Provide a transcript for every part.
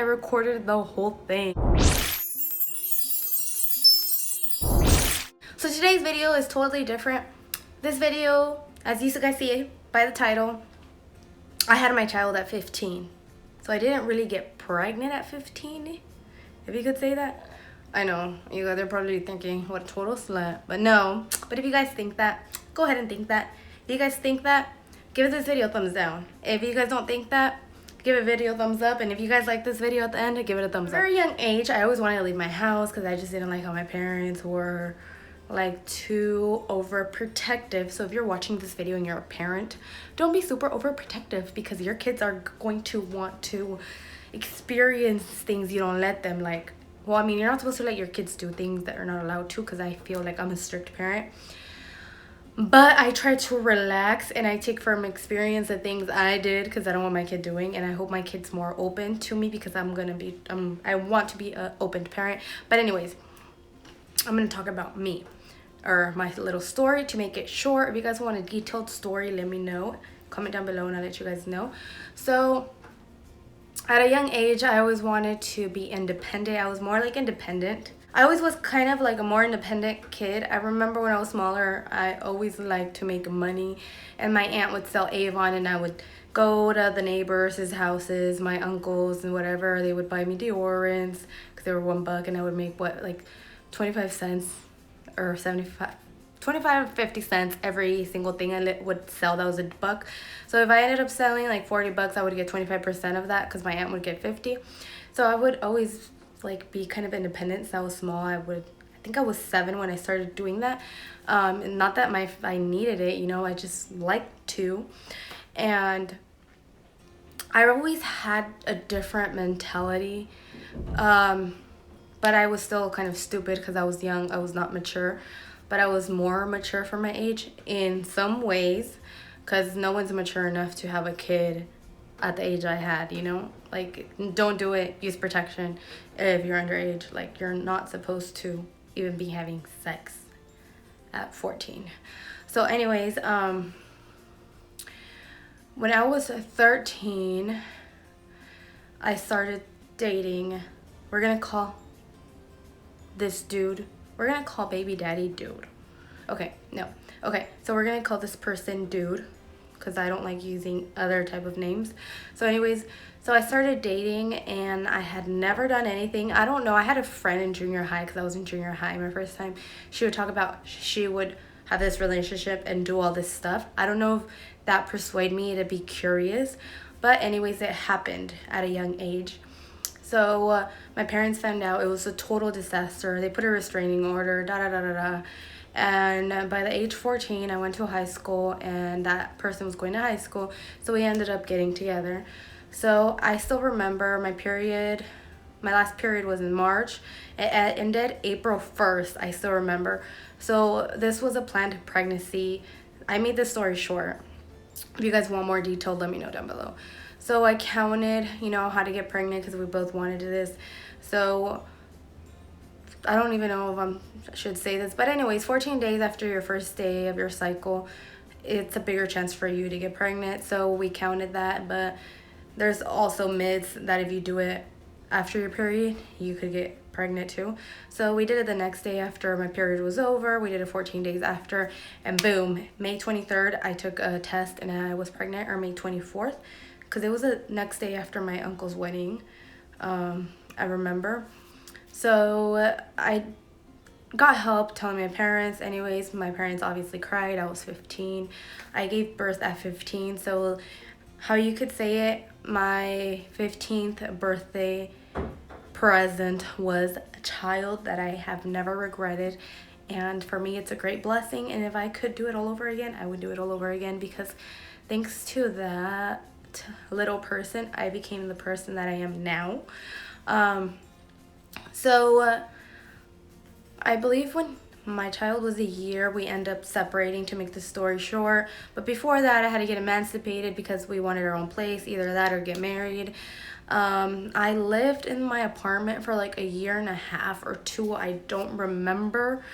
I recorded the whole thing. So today's video is totally different. This video, as you guys see by the title, I had my child at 15. So I didn't really get pregnant at 15, if you could say that. I know, you guys are probably thinking, what a total slut. But no, but if you guys think that, go ahead and think that. If you guys think that, give this video a thumbs down. If you guys don't think that, give a video a thumbs up. And if you guys like this video at the end, give it a thumbs up. At a very young age, I always wanted to leave my house because I just didn't like how my parents were like too overprotective. So if you're watching this video and you're a parent, don't be super overprotective because your kids are going to want to experience things you don't let them. Like, well, I mean, you're not supposed to let your kids do things that are not allowed to, because I feel like I'm a strict parent. But I try to relax and I take from experience the things I did because I don't want my kid doing, and I hope my kid's more open to me because I want to be an open parent. But anyways, I'm gonna talk about me, or my little story, to make it short. If you guys want a detailed story, let me know. Comment down below and I'll let you guys know. So at a young age, I always wanted to be independent. I was more like independent. I always was kind of like a more independent kid. I remember when I was smaller, I always liked to make money, and my aunt would sell Avon and I would go to the neighbors' houses, my uncles and whatever. They would buy me deodorants because they were $1, and I would make what, like 25 cents or 25 or 50 cents every single thing I would sell that was $1. So if I ended up selling like $40, I would get 25% of that because my aunt would get 50. So I would always like be kind of independent. Since I was small, I think I was 7 when I started doing that. And not that I needed it, you know, I just liked to. And I always had a different mentality. But I was still kind of stupid because I was young. I was not mature. But I was more mature for my age in some ways, because no one's mature enough to have a kid at the age I had, you know? Like, don't do it. Use protection if you're underage. Like, you're not supposed to even be having sex at 14. So anyways, when I was 13, I started dating. We're gonna call this dude, we're gonna call baby daddy dude. Okay, no. Okay, so we're gonna call this person dude because I don't like using other type of names. So anyways, so I started dating and I had never done anything. I don't know. I had a friend in junior high because I was in junior high my first time. She would talk about she would have this relationship and do all this stuff. I don't know if that persuaded me to be curious. But anyways, it happened at a young age. So my parents found out. It was a total disaster. They put a restraining order, and by the age 14, I went to high school, and that person was going to high school, so we ended up getting together. So I still remember my period. My last period was in March. It ended April 1st. I still remember. So this was a planned pregnancy. I made this story short. If you guys want more detail, let me know down below. So I counted, you know, how to get pregnant because we both wanted this. So I don't even know if I should say this. But anyways, 14 days after your first day of your cycle, it's a bigger chance for you to get pregnant. So we counted that. But there's also myths that if you do it after your period, you could get pregnant too. So we did it the next day after my period was over. We did it 14 days after. And boom, May 23rd, I took a test and I was pregnant. Or May 24th. Because it was the next day after my uncle's wedding, I remember. So I got help telling my parents. Anyways, my parents obviously cried. I was 15. I gave birth at 15. So how you could say it, my 15th birthday present was a child that I have never regretted. And for me, it's a great blessing. And if I could do it all over again, I would do it all over again, because thanks to that little person, I became the person that I am now. So I believe when my child was a year, we end up separating, to make the story short. But before that, I had to get emancipated because we wanted our own place, either that or get married. I lived in my apartment for like a year and a half or 2, I don't remember.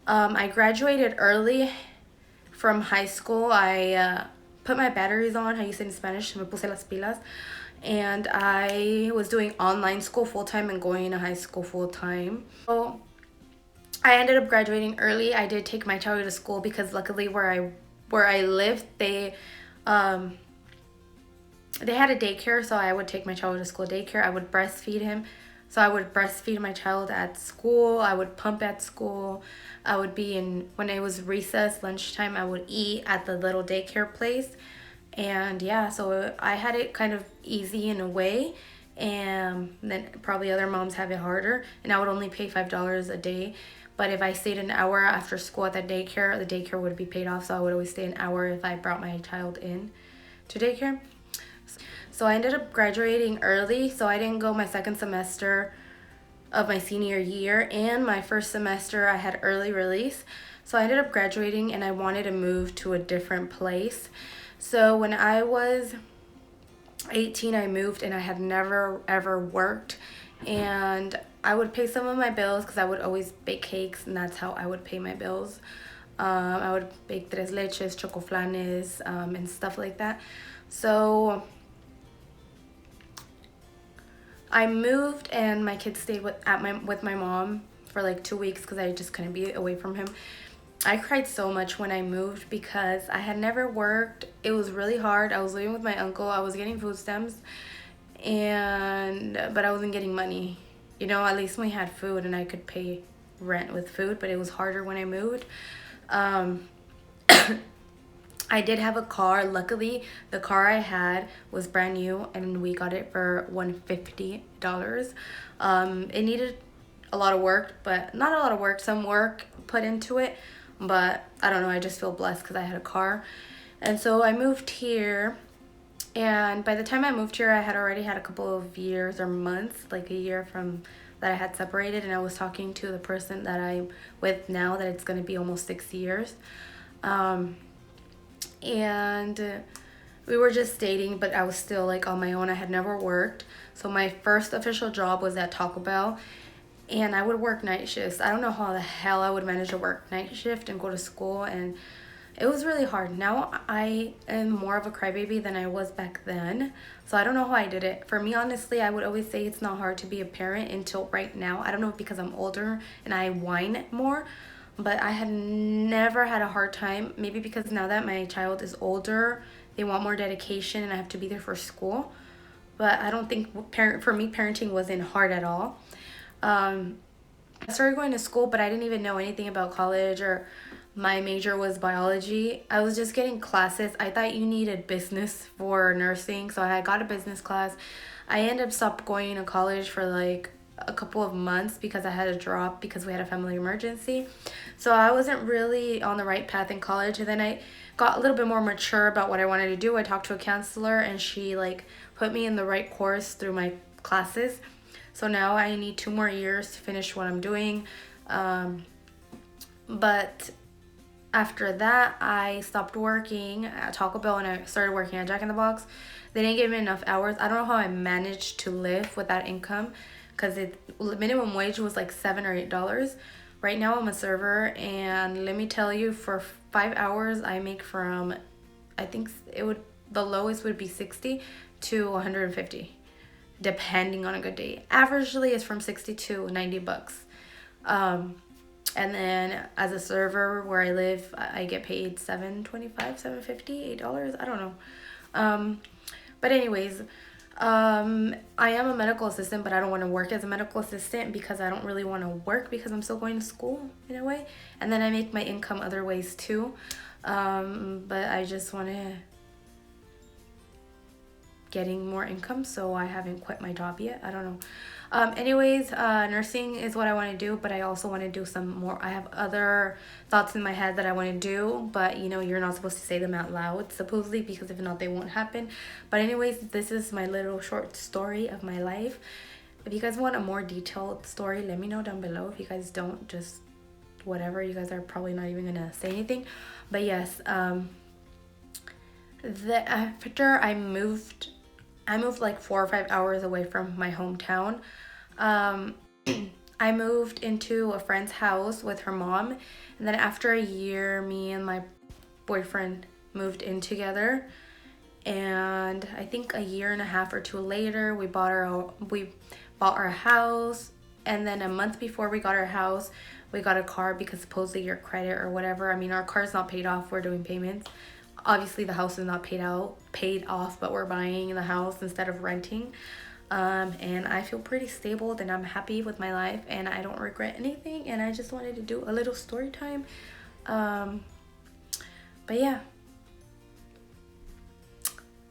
I graduated early from high school. I put my batteries on, how you say in Spanish, me puse las pilas, and I was doing online school full-time and going to high school full-time. So I ended up graduating early. I did take my child to school because luckily where I lived, they had a daycare, so I would take my child to school daycare. I would breastfeed him. So I would breastfeed my child at school. I would pump at school. I would be in, when it was recess, lunchtime, I would eat at the little daycare place. And yeah, so I had it kind of easy in a way. And then probably other moms have it harder. And I would only pay $5 a day. But if I stayed an hour after school at the daycare would be paid off. So I would always stay an hour if I brought my child in to daycare. So I ended up graduating early, so I didn't go my second semester of my senior year, and my first semester I had early release. So I ended up graduating and I wanted to move to a different place. So when I was 18, I moved and I had never ever worked, and I would pay some of my bills because I would always bake cakes, and that's how I would pay my bills. I would bake tres leches, chocoflanes, and stuff like that. So I moved and my kids stayed with my mom for like 2 weeks because I just couldn't be away from him. I cried so much when I moved because I had never worked. It was really hard. I was living with my uncle. I was getting food stamps, but I wasn't getting money. You know, at least we had food and I could pay rent with food, but it was harder when I moved. I did have a car. Luckily, the car I had was brand new and we got it for $150. It needed a lot of work, but not a lot of work, some work put into it. But I don't know, I just feel blessed because I had a car. And so I moved here, and by the time I moved here, I had already had a couple of years or months, like a year from that I had separated, and I was talking to the person that I'm with now that it's going to be almost 6 years. And we were just dating, but I was still like on my own. I had never worked. So my first official job was at Taco Bell, and I would work night shifts. I don't know how the hell I would manage to work night shift and go to school, and it was really hard. Now I am more of a crybaby than I was back then, so I don't know how I did it. For me, honestly, I would always say it's not hard to be a parent until right now. I don't know if because I'm older and I whine more, but I had never had a hard time. Maybe because now that my child is older, they want more dedication and I have to be there for school. But I don't think for me, parenting wasn't hard at all. I started going to school, but I didn't even know anything about college, or my major was biology. I was just getting classes. I thought you needed business for nursing, so I got a business class. I ended up stopped going to college for like a couple of months because I had to drop because we had a family emergency. So I wasn't really on the right path in college, and then I got a little bit more mature about what I wanted to do. I talked to a counselor and she like put me in the right course through my classes. So now I need 2 more years to finish what I'm doing. But after that, I stopped working at Taco Bell and I started working at Jack in the Box. They didn't give me enough hours. I don't know how I managed to live with that income because minimum wage was like $7 or $8. Right now I'm a server, and let me tell you, for 5 hours I make from, I think the lowest would be 60 to 150. Depending on a good day. Averagely is from 60 to 90 bucks. And then as a server where I live, I get paid $7.25, $7.50, $8, I don't know. But anyways, I am a medical assistant, but I don't want to work as a medical assistant because I don't really want to work because I'm still going to school in a way. And then I make my income other ways too. But I just want to getting more income, so I haven't quit my job yet. I don't know. Anyways, nursing is what I want to do, but I also want to do some more. I have other thoughts in my head that I want to do, but you know, you're not supposed to say them out loud supposedly, because if not, they won't happen. But anyways, this is my little short story of my life. If you guys want a more detailed story, let me know down below. If you guys don't, just whatever. You guys are probably not even gonna say anything. But yes, after I moved like 4 or 5 hours away from my hometown. I moved into a friend's house with her mom, and then after a year, me and my boyfriend moved in together. And I think a year and a half or two later, we bought our house. And then a month before we got our house, we got a car because supposedly your credit or whatever. I mean, our car's not paid off. We're doing payments. Obviously, the house is not paid off, but we're buying the house instead of renting. And I feel pretty stable, and I'm happy with my life, and I don't regret anything. And I just wanted to do a little story time. But yeah,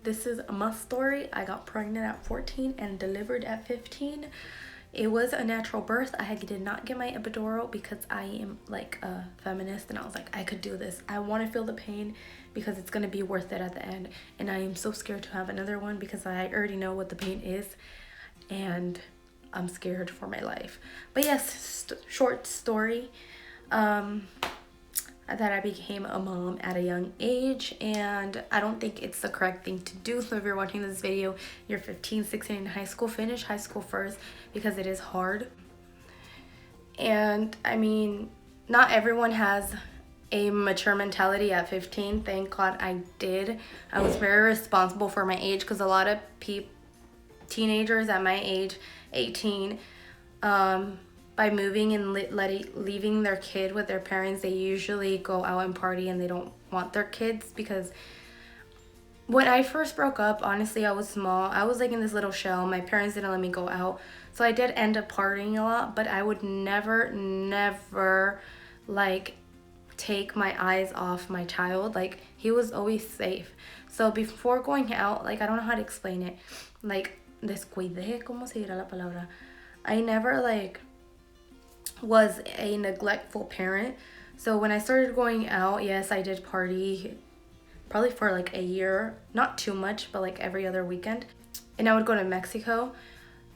this is my story. I got pregnant at 14 and delivered at 15. It was a natural birth. I did not get my epidural because I am like a feminist, and I was like, I could do this. I want to feel the pain because it's going to be worth it at the end. And I am so scared to have another one because I already know what the pain is, and I'm scared for my life. But yes, short story. That I became a mom at a young age, and I don't think it's the correct thing to do. So if you're watching this video, you're 15, 16 in high school, finish high school first because it is hard. And I mean, not everyone has a mature mentality at 15. Thank God I did. I was very responsible for my age because a lot of teenagers at my age, 18, by moving and leaving their kid with their parents, they usually go out and party, and they don't want their kids. Because when I first broke up, honestly, I was small. I was like in this little shell. My parents didn't let me go out, so I did end up partying a lot, but I would never like take my eyes off my child. Like, he was always safe. So before going out, like, I don't know how to explain it, like, descuidé, ¿cómo se dirá la palabra? I never like was a neglectful parent. So when I started going out, yes, I did party probably for like a year, not too much, but like every other weekend. And I would go to Mexico.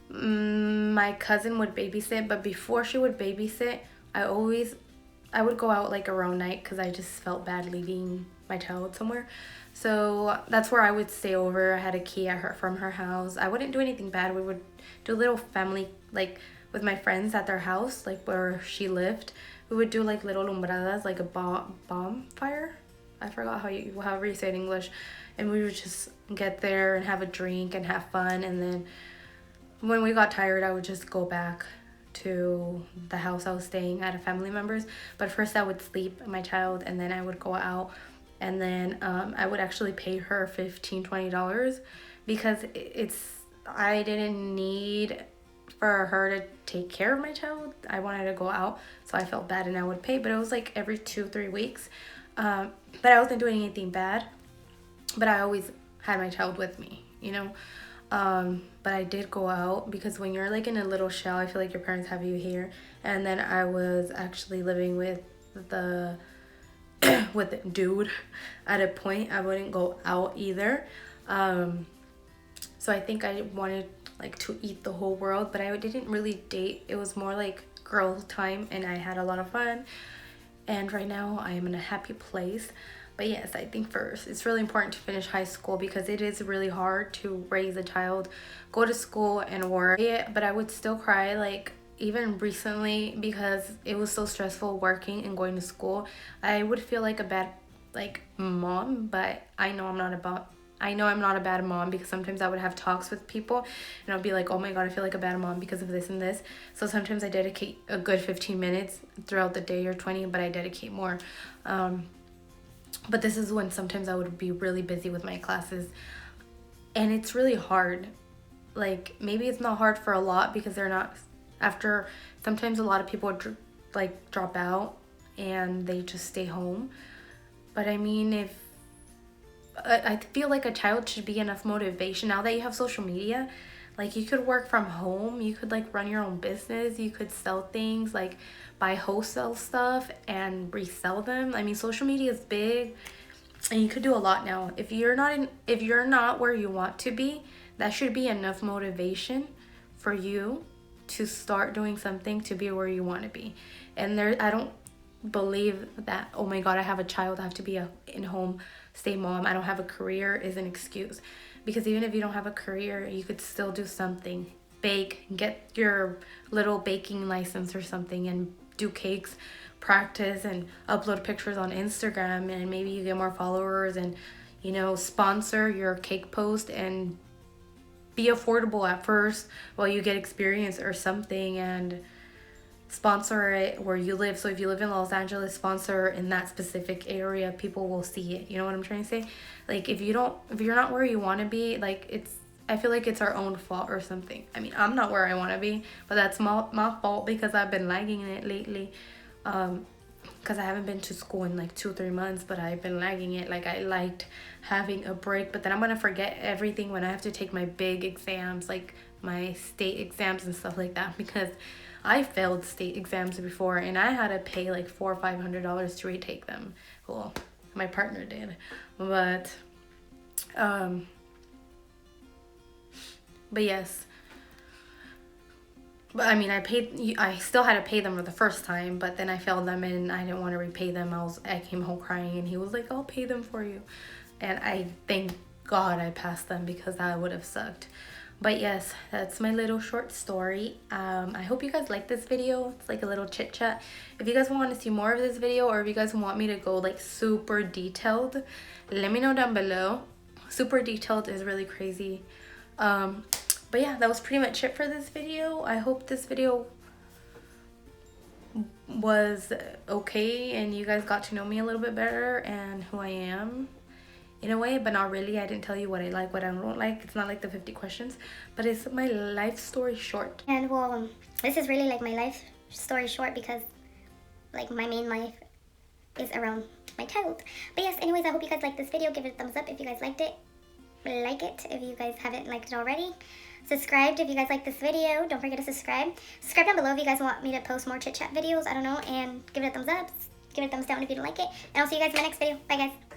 My cousin would babysit, but before she would babysit, I would go out like around night because I just felt bad leaving my child somewhere. So that's where I would stay over. I had a key from her house. I wouldn't do anything bad. We would do a little family, like with my friends at their house, like where she lived. We would do like little lumbradas, like a bomb fire. I forgot however you say it in English. And we would just get there and have a drink and have fun. And then when we got tired, I would just go back to the house I was staying at a family member's. But first I would sleep my child, and then I would go out, and then I would actually pay her $15-$20 because I didn't need for her to take care of my child. I wanted to go out, so I felt bad, and I would pay, but it was like every 2-3 weeks. But I wasn't doing anything bad, but I always had my child with me, you know. But I did go out because when you're like in a little shell, I feel like your parents have you here. And then I was actually living with the dude at a point. I wouldn't go out either. So I think I wanted like to eat the whole world, but I didn't really date. It was more like girl time, and I had a lot of fun. And right now I am in a happy place. But yes, I think first it's really important to finish high school because it is really hard to raise a child, go to school and work. But I would still cry, like even recently, because it was so stressful working and going to school. I would feel like a bad mom, but I know I'm not a bad mom because sometimes I would have talks with people and I'll be like, oh my god, I feel like a bad mom because of this and this. So sometimes I dedicate a good 15 minutes throughout the day or 20, but I dedicate more. But this is when sometimes I would be really busy with my classes, and it's really hard. Like, maybe it's not hard for a lot because they're not after. Sometimes a lot of people like drop out and they just stay home. But I mean, if I feel like a child should be enough motivation now that you have social media. Like, you could work from home, you could like run your own business, you could sell things, like buy wholesale stuff and resell them. I mean, social media is big and you could do a lot now. If you're not where you want to be, that should be enough motivation for you to start doing something to be where you want to be. And I don't believe that, oh my god, I have a child, I have to be a in-home stay mom, I don't have a career is an excuse. Because even if you don't have a career, you could still do something. Bake, get your little baking license or something and do cakes, practice and upload pictures on Instagram, and maybe you get more followers and you know, sponsor your cake post and be affordable at first while you get experience or something, and sponsor it where you live. So if you live in Los Angeles, sponsor in that specific area, people will see it. You know what I'm trying to say? Like if you're not where you want to be, like I feel like it's our own fault or something. I mean, I'm not where I want to be, but that's my fault because I've been lagging in it lately. Because I haven't been to school in like 2-3 months, but I've been lagging it. Like I liked having a break, but then I'm gonna forget everything when I have to take my big exams, like my state exams and stuff like that, because I failed state exams before and I had to pay like $400 or $500 to retake them. Well, my partner did, but yes. But I mean, I still had to pay them for the first time, but then I failed them and I didn't want to repay them. I came home crying and he was like, I'll pay them for you. And I thank God I passed them because that would have sucked. But yes, that's my little short story. I hope you guys like this video. It's like a little chit chat. If you guys want to see more of this video, or if you guys want me to go like super detailed, let me know down below. Super detailed is really crazy. But yeah, that was pretty much it for this video. I hope this video was okay and you guys got to know me a little bit better and who I am in a way, but not really. I didn't tell you what I like, what I don't like. It's not like the 50 questions, but it's my life story short. And well, this is really like my life story short because like my main life is around my child. But yes, anyways, I hope you guys liked this video. Give it a thumbs up if you guys liked it. Like it if you guys haven't liked it already. Subscribe if you guys like this video. Don't forget to subscribe. Subscribe down below if you guys want me to post more chit chat videos. I don't know. And give it a thumbs up. Give it a thumbs down if you don't like it. And I'll see you guys in my next video. Bye guys.